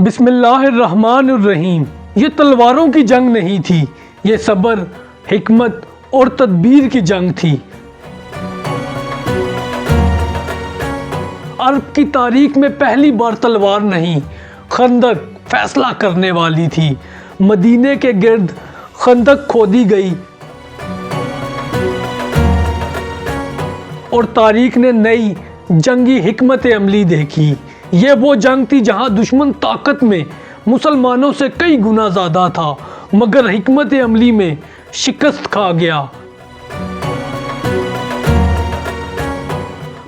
بسم اللہ الرحمن الرحیم۔ یہ تلواروں کی جنگ نہیں تھی، یہ صبر، حکمت اور تدبیر کی جنگ تھی۔ عرب کی تاریخ میں پہلی بار تلوار نہیں، خندق فیصلہ کرنے والی تھی۔ مدینے کے گرد خندق کھودی گئی اور تاریخ نے نئی جنگی حکمت عملی دیکھی۔ یہ وہ جنگ تھی جہاں دشمن طاقت میں مسلمانوں سے کئی گنا زیادہ تھا، مگر حکمت عملی میں شکست کھا گیا۔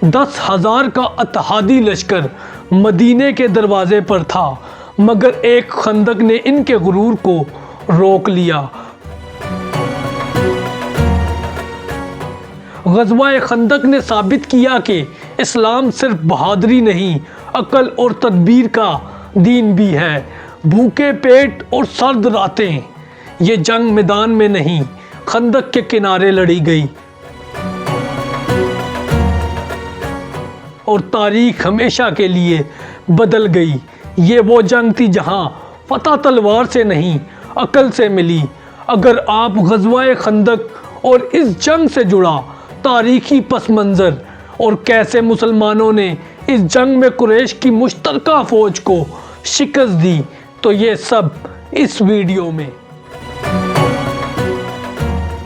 10,000 کا اتحادی لشکر مدینے کے دروازے پر تھا، مگر ایک خندق نے ان کے غرور کو روک لیا۔ غزوہ خندق نے ثابت کیا کہ اسلام صرف بہادری نہیں، عقل اور تدبیر کا دین بھی ہے۔ بھوکے پیٹ اور سرد راتیں، یہ جنگ میدان میں نہیں، خندق کے کنارے لڑی گئی، اور تاریخ ہمیشہ کے لیے بدل گئی۔ یہ وہ جنگ تھی جہاں فتح تلوار سے نہیں، عقل سے ملی۔ اگر آپ غزوہ خندق اور اس جنگ سے جڑا تاریخی پس منظر اور کیسے مسلمانوں نے اس جنگ میں قریش کی مشترکہ فوج کو شکست دی، تو یہ سب اس ویڈیو میں۔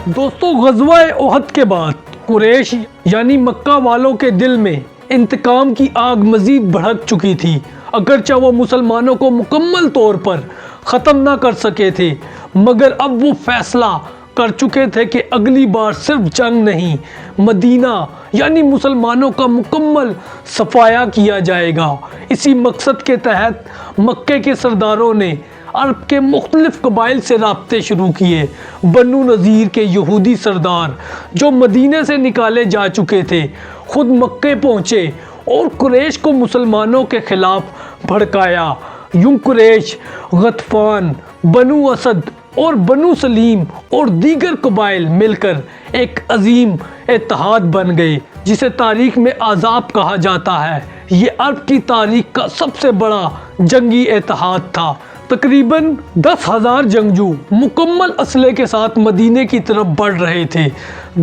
دوستو، غزوہ احد کے بعد قریش یعنی مکہ والوں کے دل میں انتقام کی آگ مزید بھڑک چکی تھی۔ اگرچہ وہ مسلمانوں کو مکمل طور پر ختم نہ کر سکے تھے، مگر اب وہ فیصلہ کر چکے تھے کہ اگلی بار صرف جنگ نہیں، مدینہ یعنی مسلمانوں کا مکمل صفایا کیا جائے گا۔ اسی مقصد کے تحت مکے کے سرداروں نے عرب کے مختلف قبائل سے رابطے شروع کیے۔ بنو نذیر کے یہودی سردار جو مدینے سے نکالے جا چکے تھے، خود مکے پہنچے اور قریش کو مسلمانوں کے خلاف بھڑکایا۔ یوں قریش، غطفان، بنو اسد اور بنو سلیم اور دیگر قبائل مل کر ایک عظیم اتحاد بن گئے، جسے تاریخ میں احزاب کہا جاتا ہے۔ یہ عرب کی تاریخ کا سب سے بڑا جنگی اتحاد تھا۔ تقریباً 10,000 جنگجو مکمل اسلحے کے ساتھ مدینے کی طرف بڑھ رہے تھے۔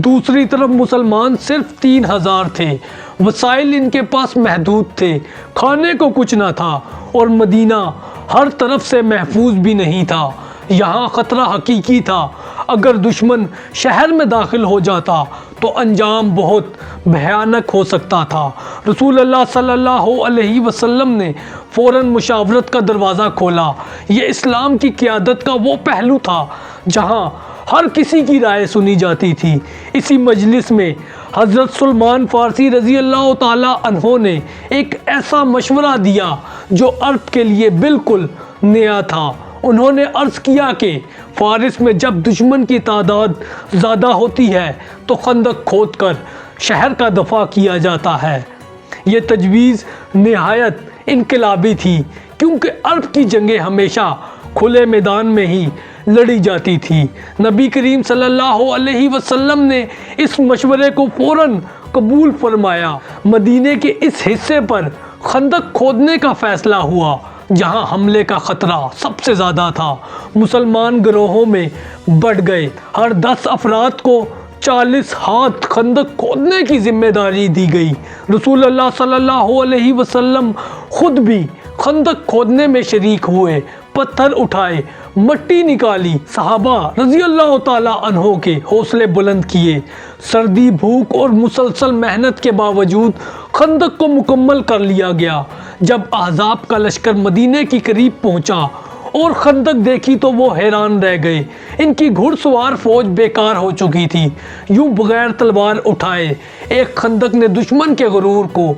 دوسری طرف مسلمان صرف 3,000 تھے۔ وسائل ان کے پاس محدود تھے، کھانے کو کچھ نہ تھا، اور مدینہ ہر طرف سے محفوظ بھی نہیں تھا۔ یہاں خطرہ حقیقی تھا۔ اگر دشمن شہر میں داخل ہو جاتا تو انجام بہت بھیانک ہو سکتا تھا۔ رسول اللہ صلی اللہ علیہ وسلم نے فوراً مشاورت کا دروازہ کھولا۔ یہ اسلام کی قیادت کا وہ پہلو تھا جہاں ہر کسی کی رائے سنی جاتی تھی۔ اسی مجلس میں حضرت سلمان فارسی رضی اللہ تعالیٰ عنہ نے ایک ایسا مشورہ دیا جو عرب کے لیے بالکل نیا تھا۔ انہوں نے عرض کیا کہ فارس میں جب دشمن کی تعداد زیادہ ہوتی ہے تو خندق کھود کر شہر کا دفاع کیا جاتا ہے۔ یہ تجویز نہایت انقلابی تھی، کیونکہ عرب کی جنگیں ہمیشہ کھلے میدان میں ہی لڑی جاتی تھی۔ نبی کریم صلی اللہ علیہ وسلم نے اس مشورے کو فوراً قبول فرمایا۔ مدینے کے اس حصے پر خندق کھودنے کا فیصلہ ہوا جہاں حملے کا خطرہ سب سے زیادہ تھا۔ مسلمان گروہوں میں بٹ گئے۔ ہر 10 افراد کو 40 ہاتھ خندق کھودنے کی ذمہ داری دی گئی۔ رسول اللہ صلی اللہ علیہ وسلم خود بھی خندق کھودنے میں شریک ہوئے، پتھر اٹھائے، مٹی نکالی۔ صحابہ رضی اللہ تعالیٰ عنہ کے حوصلے بلند کیے۔ سردی، بھوک اور مسلسل محنت کے باوجود خندق کو مکمل کر لیا گیا۔ جب احزاب کا لشکر مدینے کے قریب پہنچا اور خندق دیکھی تو وہ حیران رہ گئے۔ ان کی گھڑ سوار فوج بیکار ہو چکی تھی۔ یوں بغیر تلوار اٹھائے ایک خندق نے دشمن کے غرور کو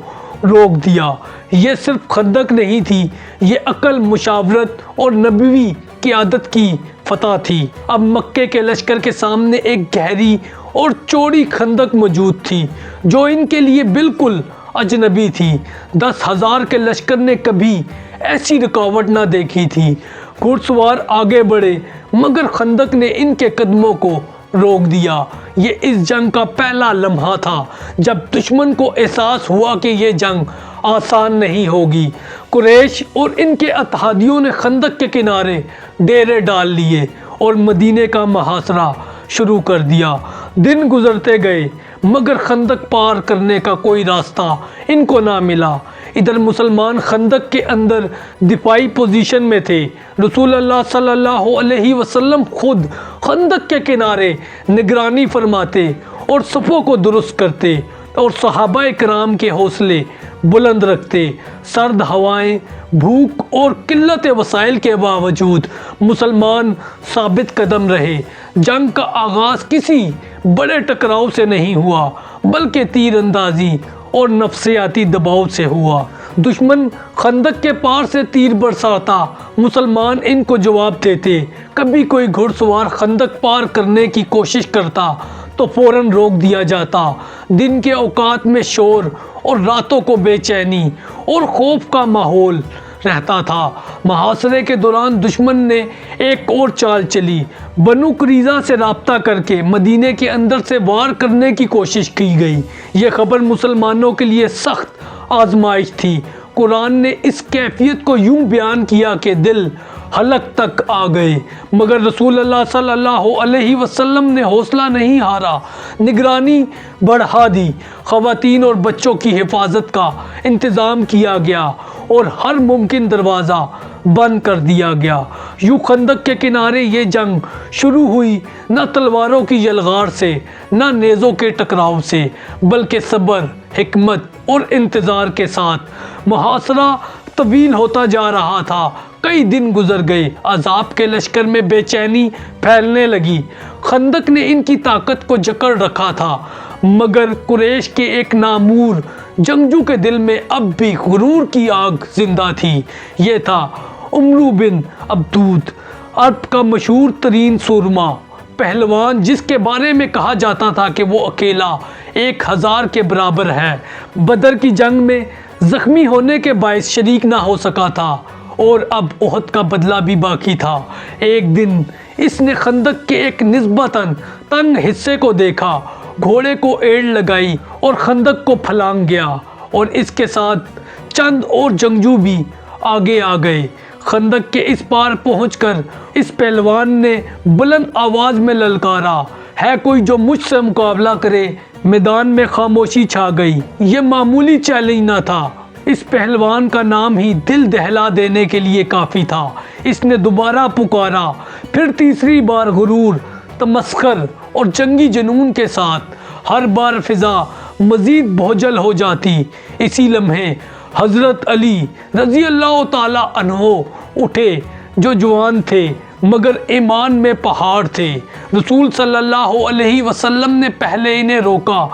روک دیا۔ یہ صرف خندق نہیں تھی، یہ عقل، مشاورت اور نبوی قیادت کی فتح تھی۔ اب مکے کے لشکر کے سامنے ایک گہری اور چوڑی خندق موجود تھی جو ان کے لیے بالکل اجنبی تھی۔ 10,000 کے لشکر نے کبھی ایسی رکاوٹ نہ دیکھی تھی۔ گھڑ سوار آگے بڑھے، مگر خندق نے ان کے قدموں کو روک دیا۔ یہ اس جنگ کا پہلا لمحہ تھا جب دشمن کو احساس ہوا کہ یہ جنگ آسان نہیں ہوگی۔ قریش اور ان کے اتحادیوں نے خندق کے کنارے ڈیرے ڈال لیے اور مدینے کا محاصرہ شروع کر دیا۔ دن گزرتے گئے مگر خندق پار کرنے کا کوئی راستہ ان کو نہ ملا۔ ادھر مسلمان خندق کے اندر دفاعی پوزیشن میں تھے۔ رسول اللہ صلی اللہ علیہ وسلم خود خندق کے کنارے نگرانی فرماتے اور صفوں کو درست کرتے اور صحابہ کرام کے حوصلے بلند رکھتے۔ سرد ہوائیں، بھوک اور قلت وسائل کے باوجود مسلمان ثابت قدم رہے۔ جنگ کا آغاز کسی بڑے ٹکراؤ سے نہیں ہوا بلکہ تیر اندازی اور نفسیاتی دباؤ سے ہوا۔ دشمن خندق کے پار سے تیر برساتا، مسلمان ان کو جواب دیتے۔ کبھی کوئی گھڑ سوار خندق پار کرنے کی کوشش کرتا تو فوراً روک دیا جاتا۔ دن کے اوقات میں شور اور راتوں کو بے چینی اور خوف کا ماحول رہتا تھا۔ محاصرے کے دوران دشمن نے ایک اور چال چلی۔ بنو قریظہ سے رابطہ کر کے مدینے کے اندر سے وار کرنے کی کوشش کی گئی۔ یہ خبر مسلمانوں کے لیے سخت آزمائش تھی۔ قرآن نے اس کیفیت کو یوں بیان کیا کہ دل حلق تک آ گئے، مگر رسول اللہ صلی اللہ علیہ وسلم نے حوصلہ نہیں ہارا، نگرانی بڑھا دی۔ خواتین اور بچوں کی حفاظت کا انتظام کیا گیا اور ہر ممکن دروازہ بند کر دیا گیا۔ یوں خندق کے کنارے یہ جنگ شروع ہوئی، نہ تلواروں کی یلغار سے، نہ نیزوں کے ٹکراؤ سے، بلکہ صبر، حکمت اور انتظار کے ساتھ۔ محاصرہ طویل ہوتا جا رہا تھا۔ کئی دن گزر گئے، عذاب کے لشکر میں بے چینی پھیلنے لگی۔ خندق نے ان کی طاقت کو جکڑ رکھا تھا، مگر قریش کے ایک نامور جنگجو کے دل میں اب بھی غرور کی آگ زندہ تھی۔ یہ تھا عمرو بن عبدود، عرب کا مشہور ترین سورما پہلوان، جس کے بارے میں کہا جاتا تھا کہ وہ اکیلا 1000 کے برابر ہے۔ بدر کی جنگ میں زخمی ہونے کے باعث شریک نہ ہو سکا تھا اور اب احد کا بدلہ بھی باقی تھا۔ ایک دن اس نے خندق کے ایک نسبتاً تنگ حصے کو دیکھا، گھوڑے کو ایڑ لگائی اور خندق کو پھلانگ گیا، اور اس کے ساتھ چند اور جنگجو بھی آگے آ گئے۔ خندق کے اس پار پہنچ کر اس پہلوان نے بلند آواز میں للکارا، ہے کوئی جو مجھ سے مقابلہ کرے؟ میدان میں خاموشی چھا گئی۔ یہ معمولی چیلنج نہ تھا، اس پہلوان کا نام ہی دل دہلا دینے کے لیے کافی تھا۔ اس نے دوبارہ پکارا، پھر تیسری بار غرور، تمسخر اور جنگی جنون کے ساتھ۔ ہر بار فضا مزید بھوجل ہو جاتی۔ اسی لمحے حضرت علی رضی اللہ تعالی عنہ اٹھے، جو جوان تھے مگر ایمان میں پہاڑ تھے۔ رسول صلی اللہ علیہ وسلم نے پہلے انہیں روکا،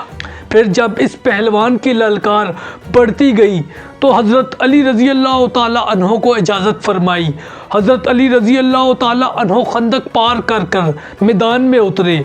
پھر جب اس پہلوان کی للکار بڑھتی گئی تو حضرت علی رضی اللہ تعالی عنہ کو اجازت فرمائی۔ حضرت علی رضی اللہ تعالی عنہ خندق پار کر کر میدان میں اترے۔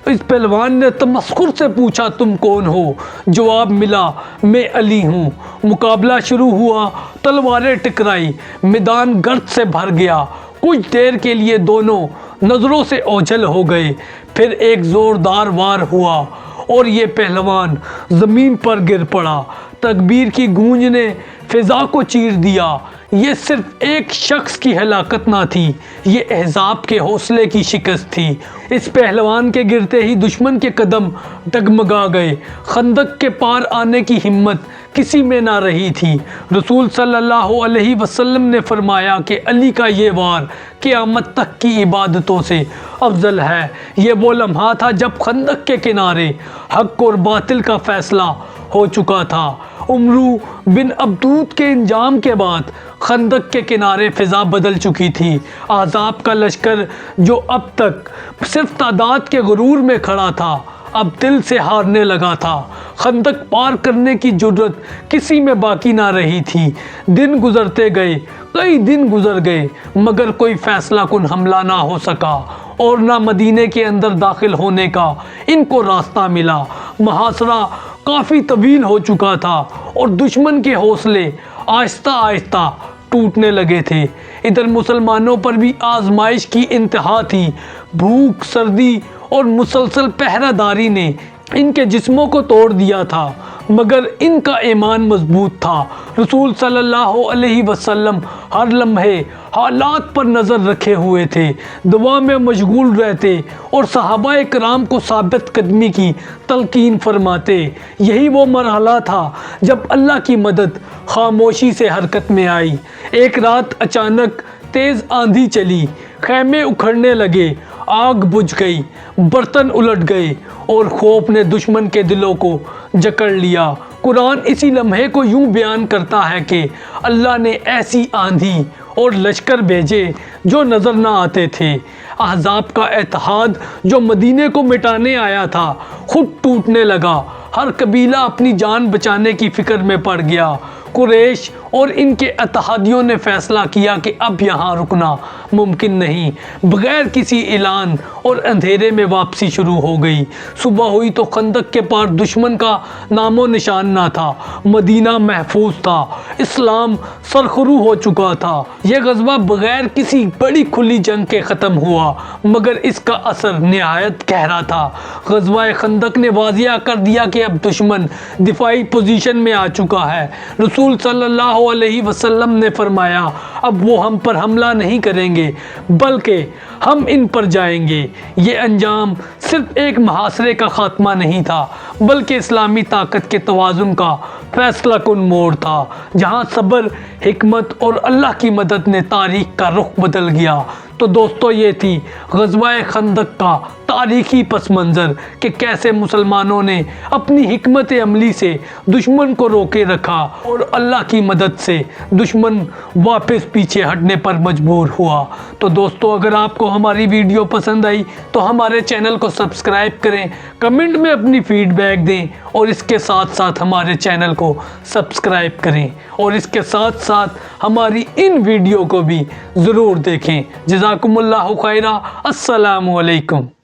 اس پہلوان نے تمسخر سے پوچھا، تم کون ہو؟ جواب ملا، میں علی ہوں۔ مقابلہ شروع ہوا، تلواریں ٹکرائی، میدان گرد سے بھر گیا۔ کچھ دیر کے لیے دونوں نظروں سے اوجھل ہو گئے، پھر ایک زوردار وار ہوا اور یہ پہلوان زمین پر گر پڑا۔ تکبیر کی گونج نے فضا کو چیر دیا۔ یہ صرف ایک شخص کی ہلاکت نہ تھی، یہ احزاب کے حوصلے کی شکست تھی۔ اس پہلوان کے گرتے ہی دشمن کے قدم ڈگمگا گئے۔ خندق کے پار آنے کی ہمت کسی میں نہ رہی تھی۔ رسول صلی اللہ علیہ وسلم نے فرمایا کہ علی کا یہ وار قیامت تک کی عبادتوں سے افضل ہے۔ یہ وہ لمحہ تھا جب خندق کے کنارے حق اور باطل کا فیصلہ ہو چکا تھا۔ عمرو بن عبدود کے انجام کے بعد خندق کے کنارے فضا بدل چکی تھی۔ احزاب کا لشکر جو اب تک صرف تعداد کے غرور میں کھڑا تھا، اب دل سے ہارنے لگا تھا۔ خندق پار کرنے کی جرت کسی میں باقی نہ رہی تھی۔ دن گزرتے گئے، کئی دن گزر گئے، مگر کوئی فیصلہ کن حملہ نہ ہو سکا اور نہ مدینے کے اندر داخل ہونے کا ان کو راستہ ملا۔ محاصرہ کافی طویل ہو چکا تھا اور دشمن کے حوصلے آہستہ آہستہ ٹوٹنے لگے تھے۔ ادھر مسلمانوں پر بھی آزمائش کی انتہا تھی۔ بھوک، سردی اور مسلسل پہرہ داری نے ان کے جسموں کو توڑ دیا تھا، مگر ان کا ایمان مضبوط تھا۔ رسول صلی اللہ علیہ وسلم ہر لمحے حالات پر نظر رکھے ہوئے تھے، دعا میں مشغول رہتے اور صحابہ کرام کو ثابت قدمی کی تلقین فرماتے۔ یہی وہ مرحلہ تھا جب اللہ کی مدد خاموشی سے حرکت میں آئی۔ ایک رات اچانک تیز آندھی چلی، خیمے اکھڑنے لگے، آگ بجھ گئی، برتن الٹ گئے اور خوف نے دشمن کے دلوں کو جکڑ لیا۔ قرآن اسی لمحے کو یوں بیان کرتا ہے کہ اللہ نے ایسی آندھی اور لشکر بھیجے جو نظر نہ آتے تھے۔ احزاب کا اتحاد جو مدینے کو مٹانے آیا تھا خود ٹوٹنے لگا۔ ہر قبیلہ اپنی جان بچانے کی فکر میں پڑ گیا۔ قریش اور ان کے اتحادیوں نے فیصلہ کیا کہ اب یہاں رکنا ممکن نہیں۔ بغیر کسی اعلان اور اندھیرے میں واپسی شروع ہو گئی۔ صبح ہوئی تو خندق کے پار دشمن کا نام و نشان نہ تھا۔ مدینہ محفوظ تھا، اسلام سرخرو ہو چکا تھا۔ یہ غزوہ بغیر کسی بڑی کھلی جنگ کے ختم ہوا، مگر اس کا اثر نہایت گہرا تھا۔ غزوہ خندق نے واضح کر دیا کہ اب دشمن دفاعی پوزیشن میں آ چکا ہے۔ رسول صلی اللہ علیہ وسلم نے فرمایا، اب وہ ہم پر حملہ نہیں کریں گے بلکہ ہم ان پر جائیں گے۔ یہ انجام صرف ایک محاصرے کا خاتمہ نہیں تھا، بلکہ اسلامی طاقت کے توازن کا فیصلہ کن موڑ تھا، جہاں صبر، حکمت اور اللہ کی مدد نے تاریخ کا رخ بدل گیا۔ تو دوستو، یہ تھی غزوہ خندق کا تاریخی پس منظر کہ کیسے مسلمانوں نے اپنی حکمت عملی سے دشمن کو روکے رکھا اور اللہ کی مدد سے دشمن واپس پیچھے ہٹنے پر مجبور ہوا۔ تو دوستو، اگر آپ کو ہماری ویڈیو پسند آئی تو ہمارے چینل کو سبسکرائب کریں، کمنٹ میں اپنی فیڈ بیک دیں اور اس کے ساتھ ساتھ ہمارے چینل کو سبسکرائب کریں اور اس کے ساتھ ساتھ ہماری ان ویڈیو کو بھی ضرور دیکھیں۔ جزاکم اللہ خیرہ۔ السلام علیکم۔